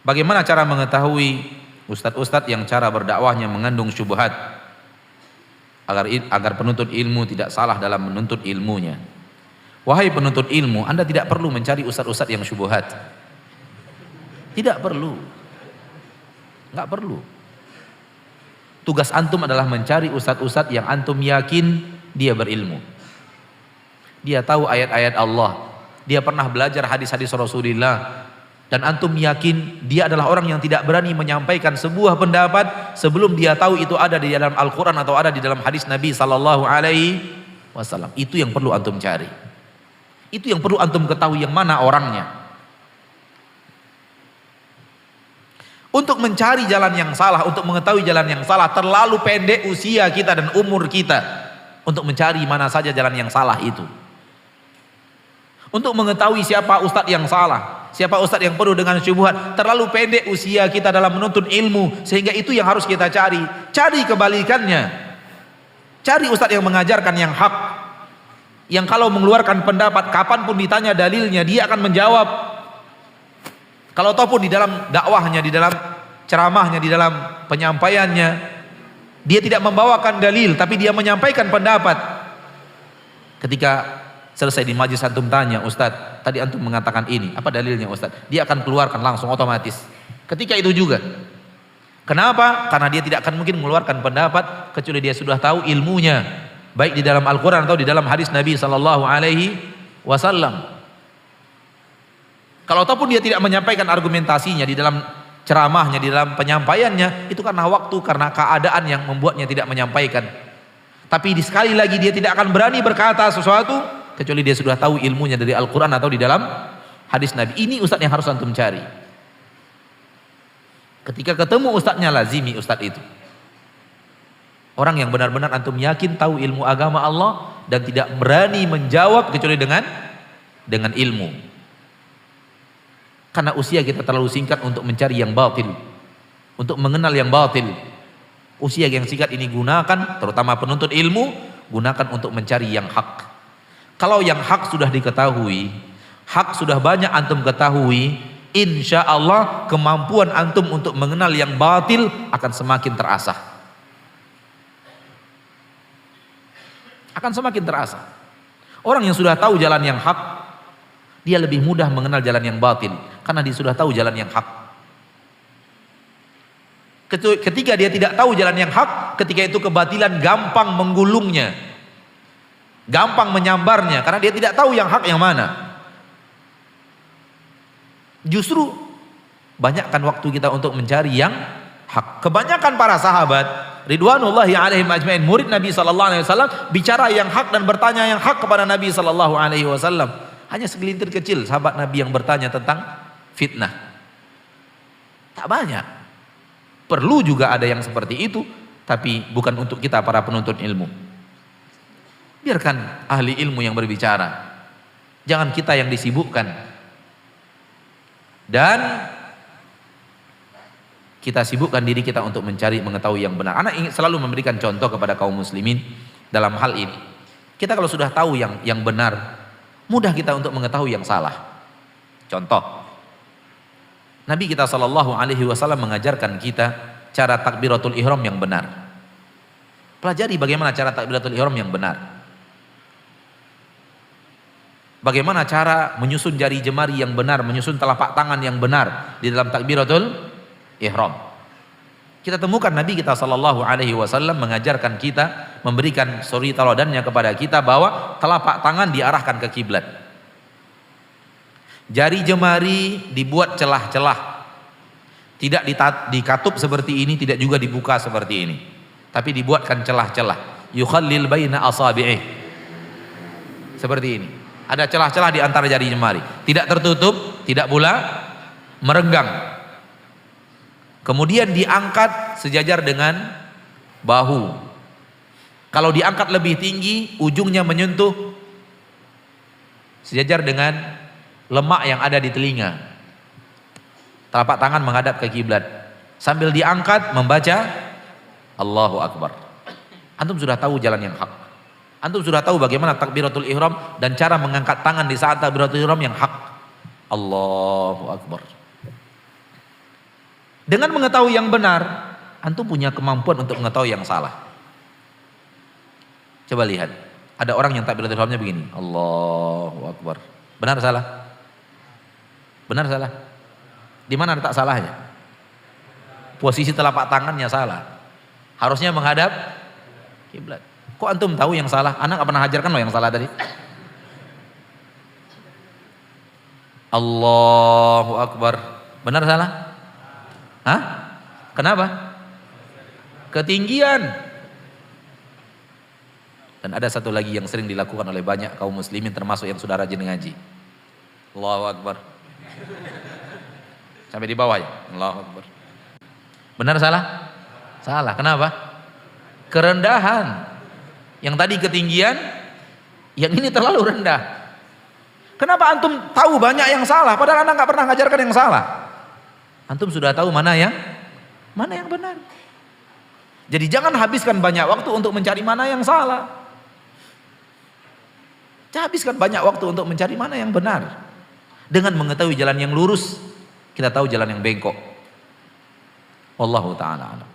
Bagaimana cara mengetahui ustadz-ustadz yang cara berdakwahnya mengandung syubhat agar penuntut ilmu tidak salah dalam menuntut ilmunya? Wahai penuntut ilmu, Anda tidak perlu mencari ustadz-ustadz yang syubhat. Tidak perlu. Enggak perlu. Tugas antum adalah mencari ustadz-ustadz yang antum yakin dia berilmu. Dia tahu ayat-ayat Allah. Dia pernah belajar hadis-hadis Rasulullah. Dan antum yakin dia adalah orang yang tidak berani menyampaikan sebuah pendapat sebelum dia tahu itu ada di dalam Al-Quran atau ada di dalam hadis Nabi Sallallahu Alaihi Wasallam. Itu yang perlu antum cari. Itu yang perlu antum ketahui yang mana orangnya. Untuk mencari jalan yang salah, untuk mengetahui jalan yang salah, terlalu pendek usia kita dan umur kita untuk mencari mana saja jalan yang salah itu. Untuk mengetahui siapa ustadz yang salah, siapa ustadz yang penuh dengan syubhat, terlalu pendek usia kita dalam menuntut ilmu, sehingga itu yang harus kita cari. Cari kebalikannya. Cari ustadz yang mengajarkan yang hak, yang kalau mengeluarkan pendapat kapanpun ditanya dalilnya dia akan menjawab. Kalau ataupun di dalam dakwahnya, di dalam ceramahnya, di dalam penyampaiannya dia tidak membawakan dalil tapi dia menyampaikan pendapat. Ketika selesai di majelis antum tanya, Ustadz tadi antum mengatakan ini, apa dalilnya Ustadz? Dia akan keluarkan langsung otomatis. Ketika itu juga. Kenapa? Karena dia tidak akan mungkin mengeluarkan pendapat kecuali dia sudah tahu ilmunya, baik di dalam Al-Quran atau di dalam hadis Nabi Sallallahu Alaihi Wasallam. Kalau ataupun dia tidak menyampaikan argumentasinya di dalam ceramahnya, di dalam penyampaiannya, itu karena waktu, karena keadaan yang membuatnya tidak menyampaikan. Tapi sekali lagi dia tidak akan berani berkata sesuatu kecuali dia sudah tahu ilmunya dari Al-Quran atau di dalam hadis Nabi. Ini ustadz yang harus antum cari. Ketika ketemu ustadznya, lazimi ustadz itu. Orang yang benar-benar antum yakin tahu ilmu agama Allah dan tidak berani menjawab kecuali dengan ilmu. Karena usia kita terlalu singkat untuk mencari yang batil, untuk mengenal yang batil. Usia yang singkat ini gunakan, terutama penuntut ilmu, gunakan untuk mencari yang hak. Kalau yang hak sudah diketahui, hak sudah banyak antum ketahui, insya Allah kemampuan antum untuk mengenal yang batil akan semakin terasah. Akan semakin terasah. Orang yang sudah tahu jalan yang hak, dia lebih mudah mengenal jalan yang batil karena dia sudah tahu jalan yang hak. Ketika dia tidak tahu jalan yang hak, ketika itu kebatilan gampang menggulungnya, gampang menyambarnya karena dia tidak tahu yang hak yang mana. Justru banyakkan waktu kita untuk mencari yang hak. Kebanyakan para sahabat ridwanullahi alaihim ajmain, murid Nabi sallallahu alaihi wasallam, bicara yang hak dan bertanya yang hak kepada Nabi sallallahu alaihi wasallam. Hanya segelintir kecil sahabat Nabi yang bertanya tentang fitnah. Tak banyak. Perlu juga ada yang seperti itu, tapi bukan untuk kita para penuntut ilmu. Biarkan ahli ilmu yang berbicara. Jangan kita yang disibukkan. Dan kita sibukkan diri kita untuk mencari mengetahui yang benar. Anak ingin selalu memberikan contoh kepada kaum muslimin dalam hal ini. Kita kalau sudah tahu yang benar, mudah kita untuk mengetahui yang salah. Contoh, Nabi kita Shallallahu Alaihi Wasallam mengajarkan kita cara takbiratul ihram yang benar. Pelajari bagaimana cara takbiratul ihram yang benar. Bagaimana cara menyusun jari jemari yang benar, menyusun telapak tangan yang benar di dalam takbiratul ihram. Kita temukan Nabi kita Shallallahu Alaihi Wasallam mengajarkan kita, memberikan suri teladannya kepada kita bahwa telapak tangan diarahkan ke kiblat. Jari jemari dibuat celah-celah, tidak dikatup seperti ini, tidak juga dibuka seperti ini, tapi dibuatkan celah-celah. Yukhallil baina asabi'ih, seperti ini. Ada celah-celah di antara jari jemari, tidak tertutup, tidak pula merenggang. Kemudian diangkat sejajar dengan bahu. Kalau diangkat lebih tinggi, ujungnya menyentuh sejajar dengan lemak yang ada di telinga. Telapak tangan menghadap ke kiblat. Sambil diangkat membaca Allahu Akbar. Antum sudah tahu jalan yang hak. Antum sudah tahu bagaimana takbiratul ihram dan cara mengangkat tangan di saat takbiratul ihram yang hak. Allahu Akbar. Dengan mengetahui yang benar, antum punya kemampuan untuk mengetahui yang salah. Coba lihat, ada orang yang takbiratul ihramnya begini, Allahu Akbar. Benar salah? Benar salah? Di mana letak salahnya? Posisi telapak tangannya salah. Harusnya menghadap kiblat. Kok antum tahu yang salah? Anak nggak pernah ajarkan loh yang salah tadi. Allahu Akbar. Benar salah? Hah? Kenapa? Ketinggian. Dan ada satu lagi yang sering dilakukan oleh banyak kaum muslimin termasuk yang sudah rajin ngaji. Allahu Akbar. Sampai di bawah ya. Allahu Akbar. Benar salah? Salah. Kenapa? Kerendahan. Yang tadi ketinggian, yang ini terlalu rendah. Kenapa antum tahu banyak yang salah padahal anda nggak pernah ngajarkan yang salah? Antum sudah tahu mana yang benar. Jadi jangan habiskan banyak waktu untuk mencari mana yang salah. Habiskan banyak waktu untuk mencari mana yang benar. Dengan mengetahui jalan yang lurus, kita tahu jalan yang bengkok. Wallahu ta'ala alam.